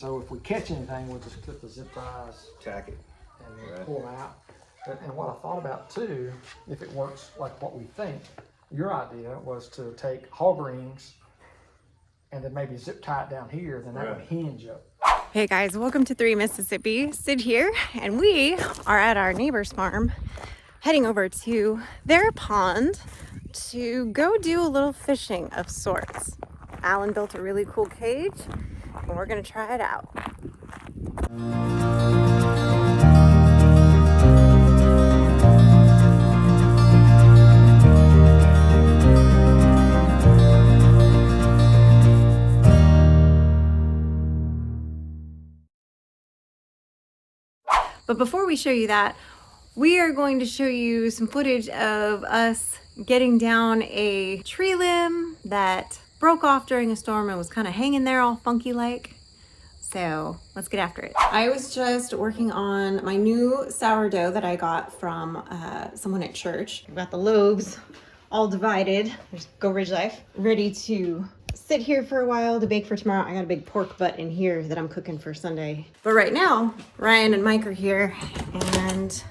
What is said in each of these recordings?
So if we catch anything, we'll just clip the zip ties, tack it, and then pull them out. And what I thought about too, if it works like what we think, your idea was to take hog rings and then maybe zip tie it down here, then that would hinge up. Hey guys, welcome to 3 Mississippi. Sid here, and we are at our neighbor's farm, heading over to their pond to go do a little fishing of sorts. Alan built a really cool cage, and we're gonna try it out. But before we show you that, we are going to show you some footage of us getting down a tree limb that broke off during a storm and was kind of hanging there all funky like. So let's get after it. I was just working on my new sourdough that I got from someone at church. I've got the loaves all divided. There's Go Ridge Life. Ready to sit here for a while to bake for tomorrow. I got a big pork butt in here that I'm cooking for Sunday. But right now, Ryan and Mike are here, and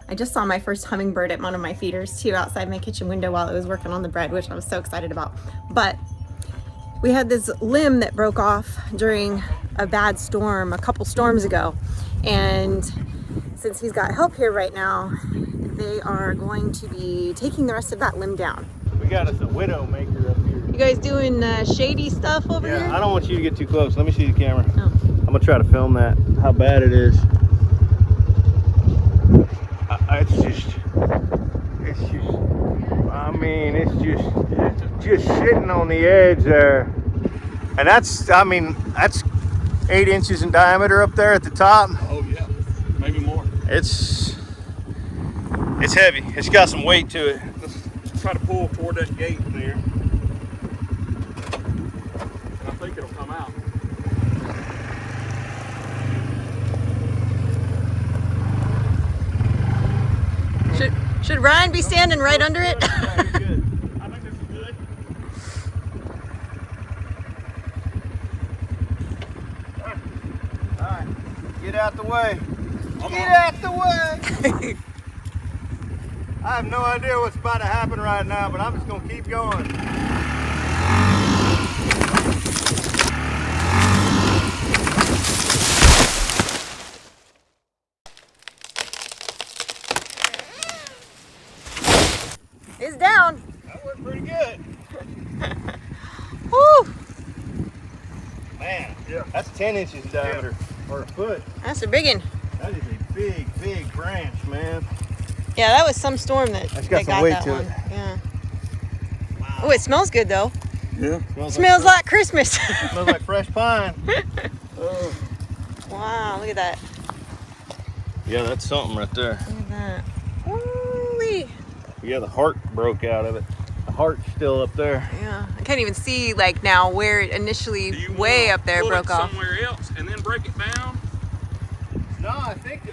I just saw my first hummingbird at one of my feeders too outside my kitchen window while I was working on the bread, which I was so excited about. But we had this limb that broke off during a bad storm a couple storms ago, and since he's got help here right now, they are going to be taking the rest of that limb down. We got us a widow maker up here. You guys doing shady stuff over here? I don't want you to get too close. Let me see the camera. Oh. I'm gonna try to film that, how bad it is. It's just sitting on the edge there. And that's 8 inches in diameter up there at the top. Oh yeah, maybe more. It's heavy. It's got some weight to it. Let's try to pull toward that gate there. And I think it'll come out. Should Ryan be standing right under it? I think this is good. All right, get out the way. Get out the way. I have no idea what's about to happen right now, but I'm just gonna keep going. It's down. That worked pretty good. Woo! Man, that's 10 inches in diameter, or a foot. That's a big one. That is a big, big branch, man. Yeah, that was some storm that That's got some got weight that to one. it. Yeah. Wow. Oh, it smells good though. Yeah. Smells like Christmas. Smells like fresh pine. Oh. Wow, look at that. Yeah, that's something right there. Look at that. Woo-wee. Yeah, the heart broke out of it. The heart's still up there. Yeah, I can't even see like now where it initially way up there broke off. Somewhere else and then break it down. No, I think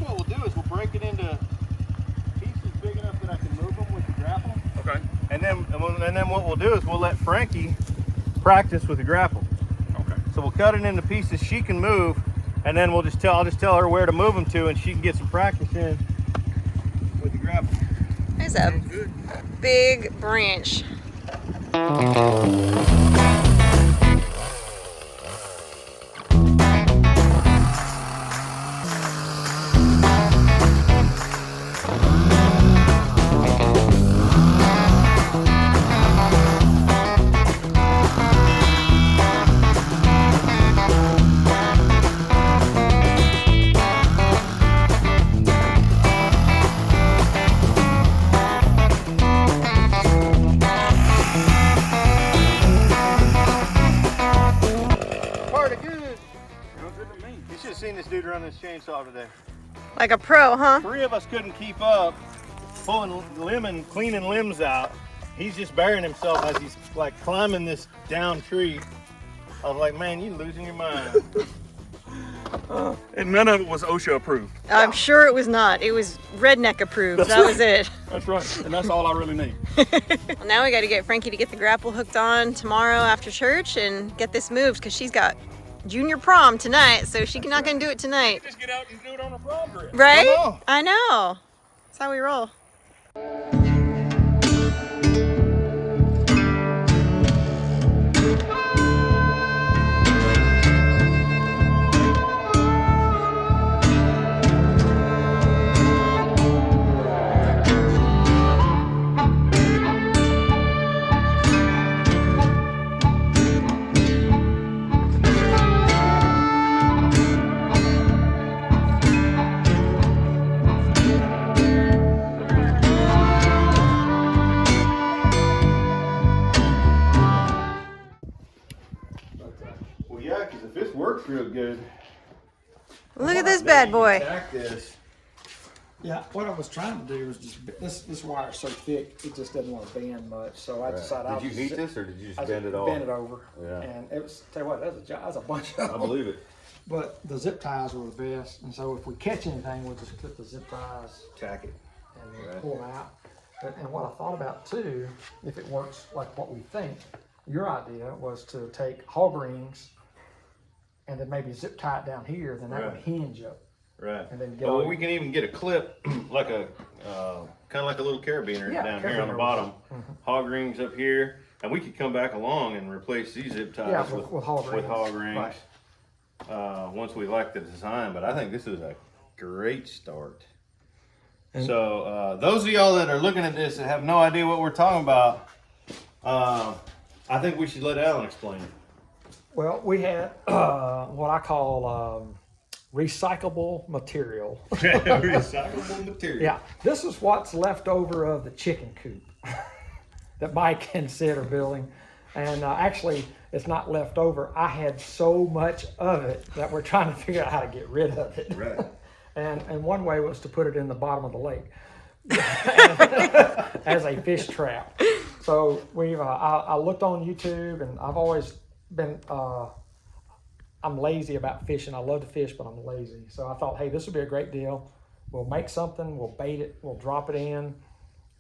what we'll do is we'll break it into pieces big enough that I can move them with the grapple. Okay. And then what we'll do is we'll let Frankie practice with the grapple. Okay. So we'll cut it into pieces she can move, and then I'll just tell her where to move them to, and she can get some practice in with the grapple. There's a big branch. Seen this dude run this chainsaw today. Like a pro, huh? 3 of us couldn't keep up pulling cleaning limbs out. He's just burying himself as he's like climbing this down tree. I was like, man, you losing your mind. And none of it was OSHA approved. I'm sure it was not. It was redneck approved. That was it. That's right. And that's all I really need. Well, now we got to get Frankie to get the grapple hooked on tomorrow after church and get this moved because she's got junior prom tonight, so she's not going to do it tonight. Just get out and do it on a prom dress. Right? Come on. I know. That's how we roll. Well, yeah, because if this works real good, Look at this bad boy. attack this. Yeah, what I was trying to do was just, this wire's so thick, it just doesn't want to bend much, so I decided I'll Did you heat this or did you just I bend it all? bend it over. Yeah. And it was, tell you what, that was a bunch of I them. believe it. But the zip ties were the best, and so if we catch anything, we'll just clip the zip ties Tack it. and then Right. pull them out. And what I thought about too, if it works like what we think, your idea was to take hog rings and then maybe zip tie it down here, then that would Right. hinge up. Right. And then get Well, all- we can even get a clip, like a, kind of like a little carabiner Yeah, down here on the carabiner. bottom. Hog rings up here, and we could come back along and replace these zip ties Yeah, with hog rings. With hog rings. Right. Once we like the design, but I think this is a great start. And- So those of y'all that are looking at this and have no idea what we're talking about, I think we should let Alan explain it. Well, we had what I call recyclable material. Recyclable material. Yeah, this is what's left over of the chicken coop that Mike considered building. And actually, it's not left over. I had so much of it that we're trying to figure out how to get rid of it. Right. And one way was to put it in the bottom of the lake as a fish trap. So we've I looked on YouTube, and I've always been I'm lazy about fishing. I love to fish, but I'm lazy. So I thought, hey, this would be a great deal. We'll make something, we'll bait it, we'll drop it in,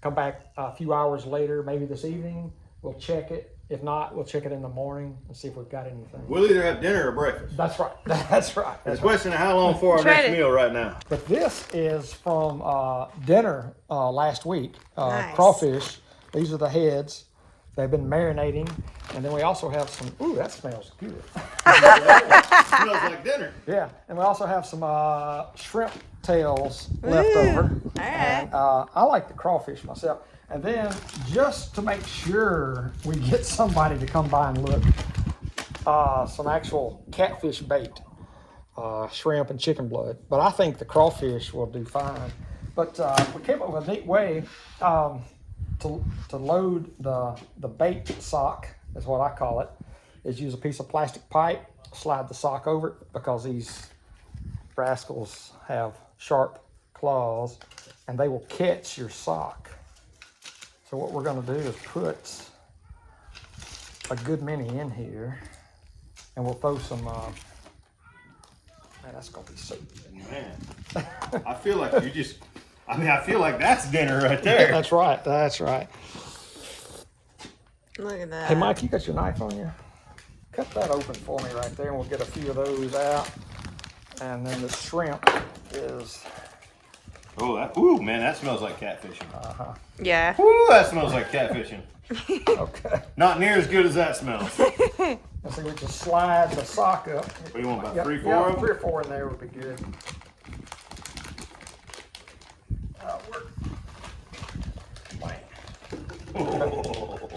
come back a few hours later, maybe this evening, we'll check it. If not, we'll check it in the morning and see if we've got anything. We'll either have dinner or breakfast. That's right. That's right. It's That's a right. question of how long for our Try next it. meal right now. But this is from dinner last week. Nice. Crawfish. These are the heads. They've been marinating. And then we also have some, ooh, that smells good. Smells like dinner. Yeah. And we also have some shrimp tails left over. All right. And I like the crawfish myself. And then just to make sure we get somebody to come by and look, some actual catfish bait, shrimp and chicken blood. But I think the crawfish will do fine. But we came up with a neat way to load the bait sock, is what I call it, is use a piece of plastic pipe, slide the sock over it, because these rascals have sharp claws and they will catch your sock. So what we're gonna do is put a good many in here, and we'll throw some, man, that's gonna be so good. Man, I feel like I feel like that's dinner right there. That's right, that's right. Look at that. Hey Mike, you got your knife on you? Cut that open for me right there, and we'll get a few of those out. And then the shrimp is, Ooh, man, that smells like catfishing. Yeah. Ooh, that smells like catfishing. okay. Not near as good as that smells. And so we just slide the sock up. What do you want, about Yep, 3, 4 yeah, of them? 3 or 4 in there would be good.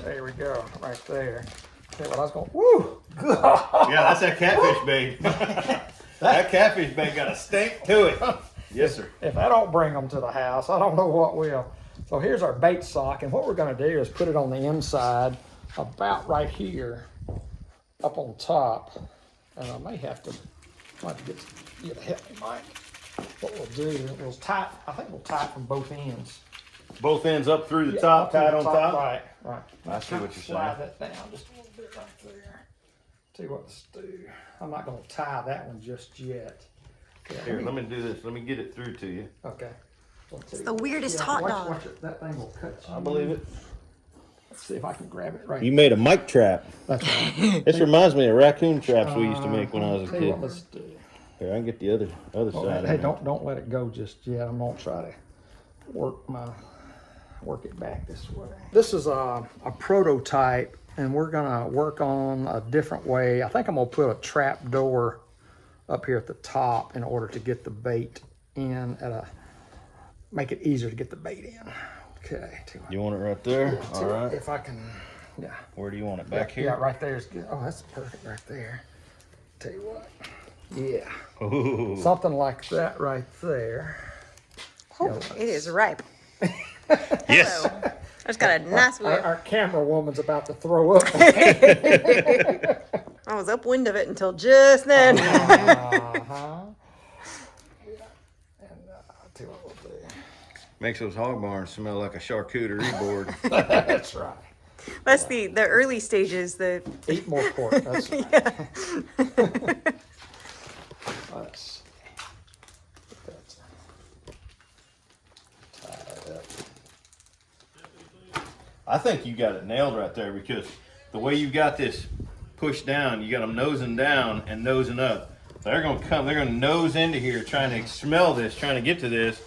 There we go, right there. Okay, well, I was going, woo! Yeah, that's that catfish bait. That catfish bait got a stink to it. Yes, sir. If I don't bring them to the house, I don't know what will. So here's our bait sock, and what we're going to do is put it on the inside, about right here, up on top. And I might have to get you to help me, Mike. What we'll do is we'll tie. I think we'll tie it from both ends. Both ends up through the Yeah, top, up to tied the on top. Right, right. I see what you're Slide saying. that down just a little bit right there. Tell you what, let's do. I'm not gonna tie that one just yet. Yeah, Here, let me do this. Let me get it through to you. Okay. It's the weirdest hot dog. Watch it. That thing will cut you. I believe it. Let's see if I can grab it right. You made a mic trap. That's right. This reminds me of raccoon traps we used to make when I was a Tell you kid. what, let's do. Here, I can get the other Oh, side. hey, of it. don't let it go just yet. I'm gonna try to work it back this way. This is a prototype, and we're gonna work on a different way. I think I'm gonna put a trap door up here at the top in order to get the bait in make it easier to get the bait in. Okay. You want it right there? All right. If I can, yeah. Where do you want it? Back Yeah, here? right there is good. Oh, that's perfect right there. Tell you what. Yeah. Ooh. Something like that right there. Oh, it is ripe. Yes. I just got a nice whip. Our camera woman's about to throw up. I was upwind of it until just then. Uh-huh. Yeah. And I'll tell you what we'll do. Makes those hog barns smell like a charcuterie board. That's right. That's the early stages. Eat more pork. That's right. Let's tie it up. I think you got it nailed right there because the way you got this pushed down, you got them nosing down and nosing up. They're gonna come, they're gonna nose into here trying to smell this, trying to get to this,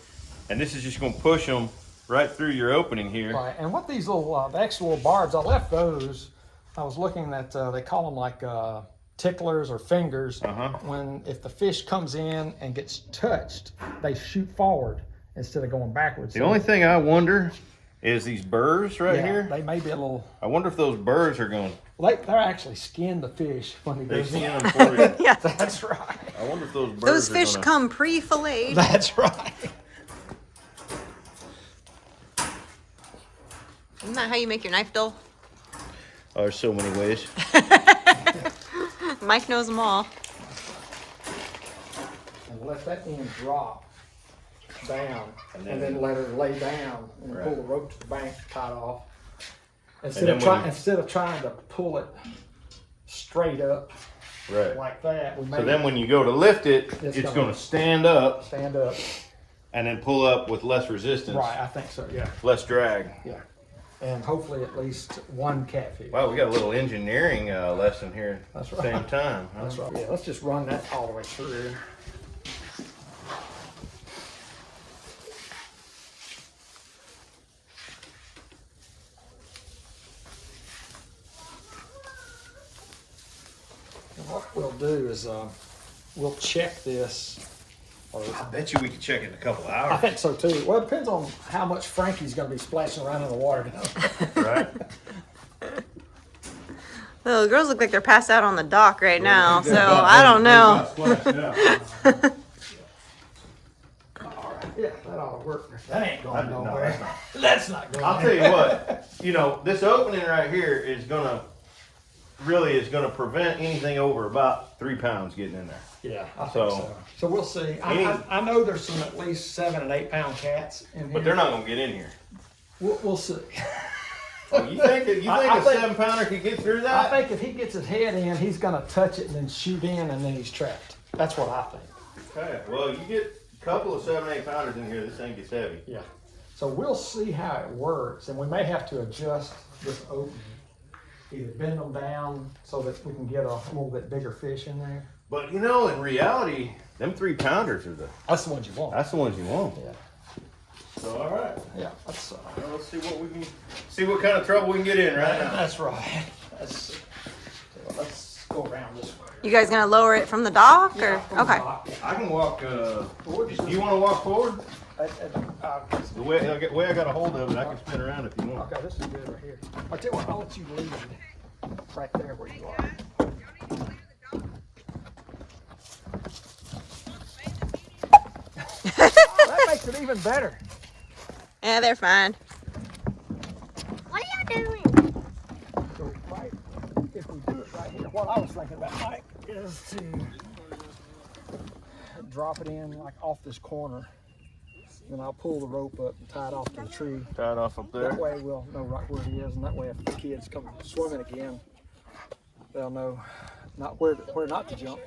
and this is just gonna push them right through your opening here. Right, and what these little, the extra little barbs, I left those. I was looking at, they call them like ticklers or fingers. If the fish comes in and gets touched, they shoot forward instead of going backwards. The only thing I wonder is these burrs right here. They may be a little. I wonder if those burrs are going. They're actually skin the fish when he They goes in. skin them for you. Yeah. That's right. I wonder if those burrs Those are fish gonna... come pre-filleted. That's right. Isn't that how you make your knife dull? Oh, there's so many ways. Mike knows them all. And let that end drop down, and then let her lay down and pull the rope to the bank, tie it off. Instead of trying to pull it straight up Right. like that, we So may then when you go to lift it, it's going to stand up stand up. and then pull up with less resistance, Right, I think so. Yeah, less drag. yeah, and hopefully at least one catfish. Wow, we got a little engineering lesson here at That's the right. same time. Huh? That's right. Yeah, let's just run that all the way through. And what we'll do is we'll check this. I bet you we could check it in a couple I hours. think so too. Well, it depends on how much Frankie's going to be splashing around in the water. Right? Well, the girls look like they're passed out on the dock right now, so I don't know. Yeah, that ought to work. That ain't going No, nowhere. that's That's not going. I'll tell you what, this opening right here is gonna prevent anything over about 3 pounds getting in there. Yeah, I think So- so. So we'll see. I know there's some at least 7 and 8 pound cats in here. But they're not gonna get in here. We'll see. Oh, you think a I think- 7-pounder could get through I that? think if he gets his head in, he's gonna touch it and then shoot in, and then he's trapped. That's what I think. Okay, well, you get a couple of 7-8 pounders in here, this thing gets heavy. Yeah. So we'll see how it works, and we may have to adjust this opening. Either bend them down so that we can get a little bit bigger fish in there. But in reality, them 3-pounders are That's the ones you want. that's the ones you want. Yeah. So all right. Yeah. That's Well, let's see what kind of trouble we can get in right now. That's right. Let's go around this way. You guys gonna lower it from the dock, or okay? I can walk. Do you want to walk forward? The way I got a hold of it, I can spin around if you want. Okay, this is good right here. I'll tell you what, I'll let you lead right there where you are. That makes it even better. Yeah, they're fine. What are you doing? So right, if we do it right here, what I was thinking about, Mike, is to drop it in like off this corner. Then I'll pull the rope up and tie it off to the tree. Tie it off up there. That way we'll know right where it is, and that way if the kids come swimming again, they'll know not where not to jump.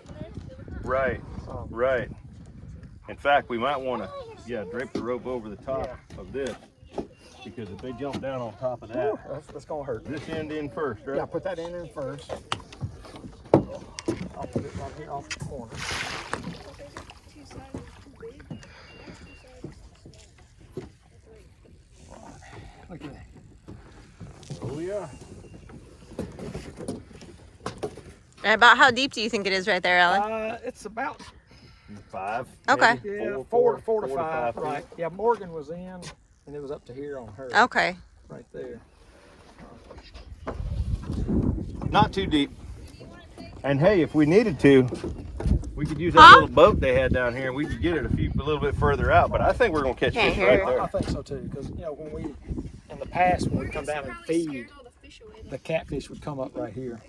Right, Um, right. In fact, we might want to, drape the rope over the top of this, because if they jump down on top of that, that's gonna hurt. this end in first, right? Yeah, put that in first. I'll put it right here off the corner. Look at that. Oh yeah. And about how deep do you think it is right there, Alan? It's about 5. Okay. maybe? yeah, Four four to to five, feet. right? Yeah, Morgan was in, and it was up to here on her, Okay. right there. Not too deep. And hey, if we needed to, we could use that Huh? little boat they had down here, and we could get it a little bit further out. But I think we're gonna catch Can't fish hear right it. there. I think so too, because when we, in the past, when we come down and feed, the catfish would come up right here.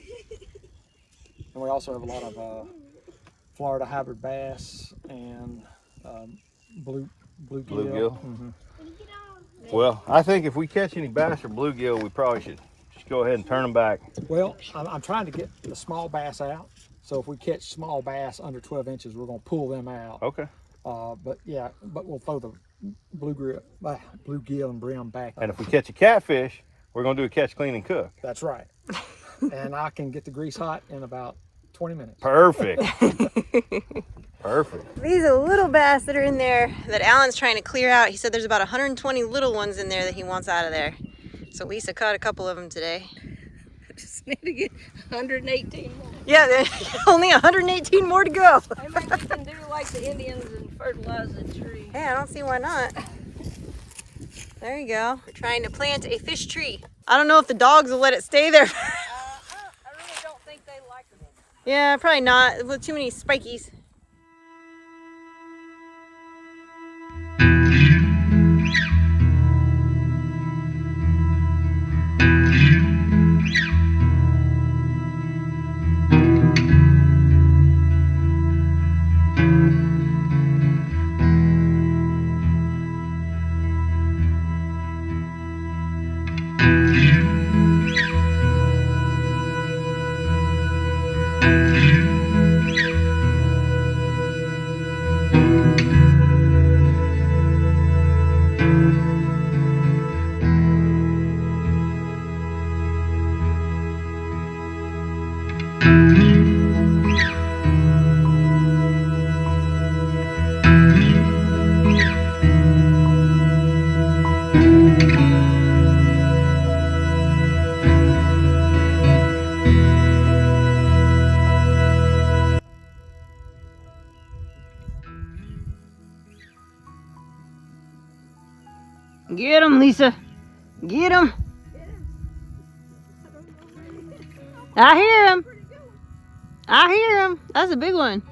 And we also have a lot of Florida hybrid bass and bluegill. Bluegill. Mhm. Well, I think if we catch any bass or bluegill, we probably should just go ahead and turn them back. Well, I'm trying to get the small bass out. So if we catch small bass under 12 inches, we're gonna pull them out. Okay. But we'll throw the bluegill and brim back. And if we catch a catfish, we're gonna do a catch, clean, and cook. That's right. And I can get the grease hot in about 20 minutes. Perfect. Perfect. These are little bass that are in there that Alan's trying to clear out. He said there's about 120 little ones in there that he wants out of there. So Lisa caught a couple of them today. Just need to get 118 more. Yeah, there's only 118 more to go. Maybe we can do like the Indians and fertilize the tree. Hey, I don't see why not. There you go. We're trying to plant a fish tree. I don't know if the dogs will let it stay there. I really don't think they like them. Yeah, probably not. With too many spikies. Get him, Lisa. Get him. I hear him. I hear him. That's a big one.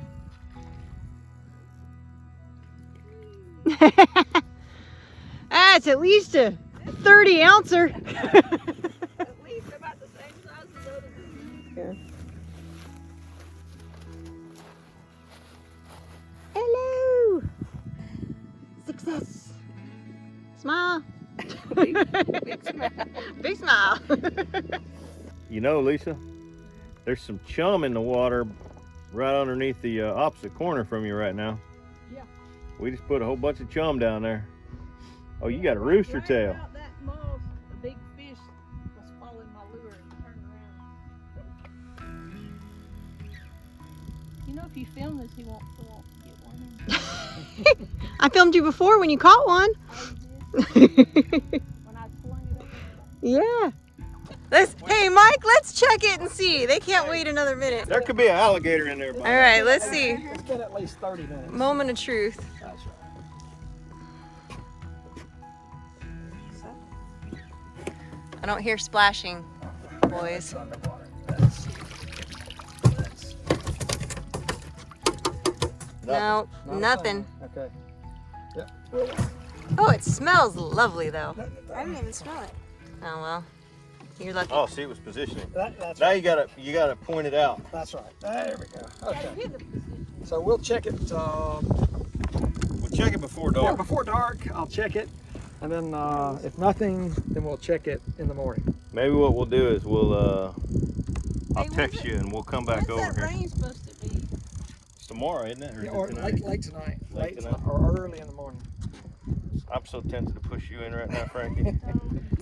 That's at least a 30 ouncer. At least about the same size as the other ones. Hello. Success. Smile. Big smile. Big smile. You know, Lisa, there's some chum in the water right underneath the opposite corner from you right now. Yeah. We just put a whole bunch of chum down there. Oh, you got a rooster Right tail. about that moss, the big fish was following my lure and turned around. You know, if you film this, he won't get one. I filmed you before when you caught one. Oh, you did? When I flung it over. Yeah. Hey, Mike, let's check it and see. They can't wait another minute. There could be an alligator in there. All right, let's see. It's been at least 30 minutes. Moment of truth. That's right. I don't hear splashing, boys. No, nothing. Okay. Oh, it smells lovely though. I didn't even smell it. Oh well, you're lucky. Oh, see, it was positioning. That's Now right. you gotta point it out. That's right. There we go. Okay. So we'll check it. We'll check it before Yeah, dark. before dark, I'll check it. And then if nothing, then we'll check it in the morning. Maybe what we'll do is we'll I'll text you and we'll come back When's over that here. rain supposed to be? It's tomorrow, isn't it? Or, Yeah, is or it tonight? late tonight. Late Late tonight. tonight or early in the morning. I'm so tempted to push you in right now, Frankie.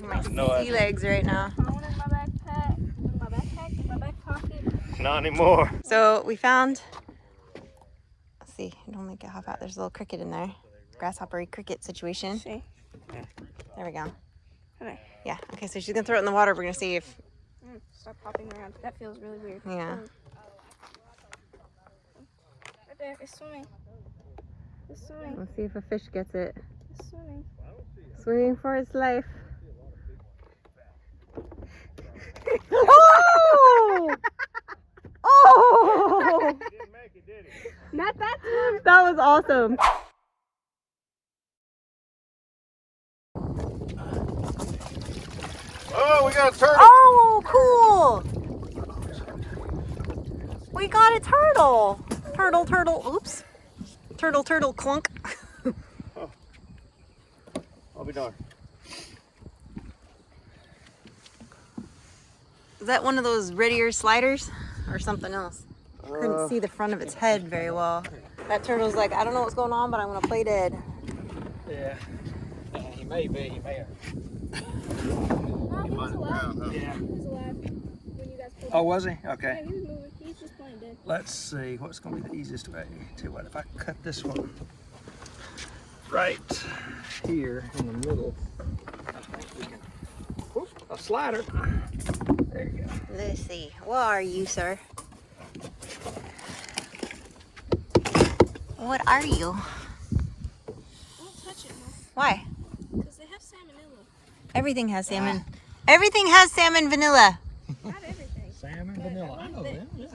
My No sea idea. legs right now. Phone in my backpack, in my back pocket. Not anymore. So we found, let's see, don't make it hop out. There's a little cricket in there. Grasshopper cricket situation. See? There we go. Okay. Yeah, okay, so she's gonna throw it in the water. We're gonna see if, Stop hopping around. That feels really weird. yeah. Right there. It's swimming. It's swimming. Let's see if a fish gets it. It's swimming. Swimming for its life. Oh! Oh! Didn't make it, did it? Not that time. That was awesome. Oh, we got a turtle. Oh, cool! We got a turtle. Turtle, turtle, oops. Turtle, turtle, clunk. I'll be darned. Is that one of those red ear sliders or something else? Couldn't see the front of its head very well. That turtle's like, I don't know what's going on, but I'm gonna play dead. Yeah. He may be. He may have. No, he was alive. Yeah. He was alive when you guys pulled Oh, was he? Okay. Yeah, he was moving. He's just playing dead. Let's see what's going to be the easiest way to what if I cut this one right here in the middle. I think we can. Whoop, a slider. There you go. Let's see. What are you, sir? What are you? Don't touch it, Why? because they have salmonella. Everything has salmon. Everything has salmon vanilla. Not everything. Salmon vanilla. I know them. Yeah.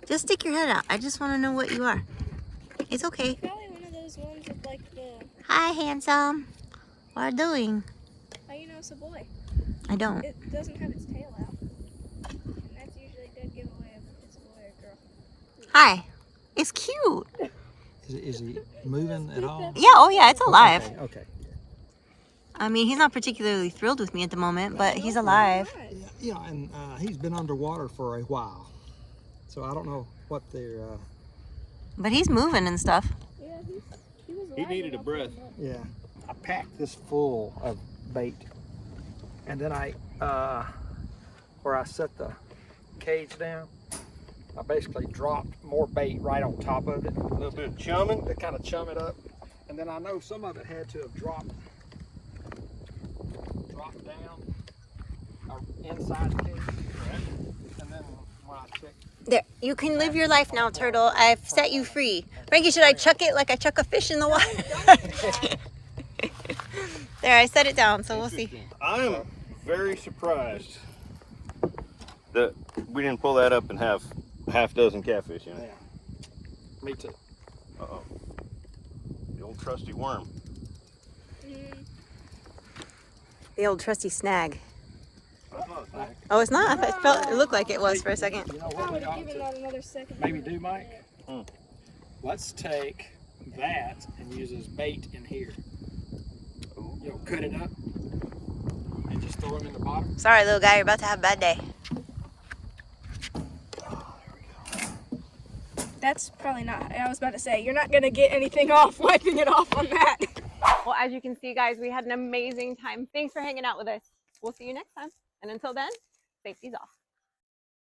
Just stick your head out. I just want to know what you are. It's okay. Probably one of those ones with like the. Hi, handsome. What are you doing? How you know it's a boy? I don't. It doesn't have its tail out. And that's usually a good giveaway if it's a boy or girl. Hi. It's cute. Is he moving at all? Yeah, oh yeah, it's alive. Okay. I mean, he's not particularly thrilled with me at the moment, but he's alive. Yeah, and he's been underwater for a while, so I don't know what they're. But he's moving and stuff. Yeah, he was alive. He needed a when I breath. pulled him up. Yeah, I packed this full of bait, and then where I set the cage down, I basically dropped more bait right on top of it A little bit of chumming. to kind of chum it up, and then I know some of it had to have dropped down inside the cage, and then when I checked. There, you can live your life now, turtle. I've set you free. Frankie, should I chuck it like I chuck a fish in the water? There, I set it down, so we'll see. I am very surprised that we didn't pull that up and have half dozen catfish in it. Me too. Uh-oh. The old trusty worm. The old trusty snag. That's not a snack. Oh, it's not? I thought it looked like it was for a second. You know I what we would have ought given to that another second. maybe do, Mike? Hmm. Let's take that and use as bait in here. You know, cut it up and just throw them in the bottom. Sorry, little guy, you're about to have a bad day. That's probably not. I was about to say, you're not going to get anything off wiping it off on that. Well, as you can see, guys, we had an amazing time. Thanks for hanging out with us. We'll see you next time. And until then, safety's off.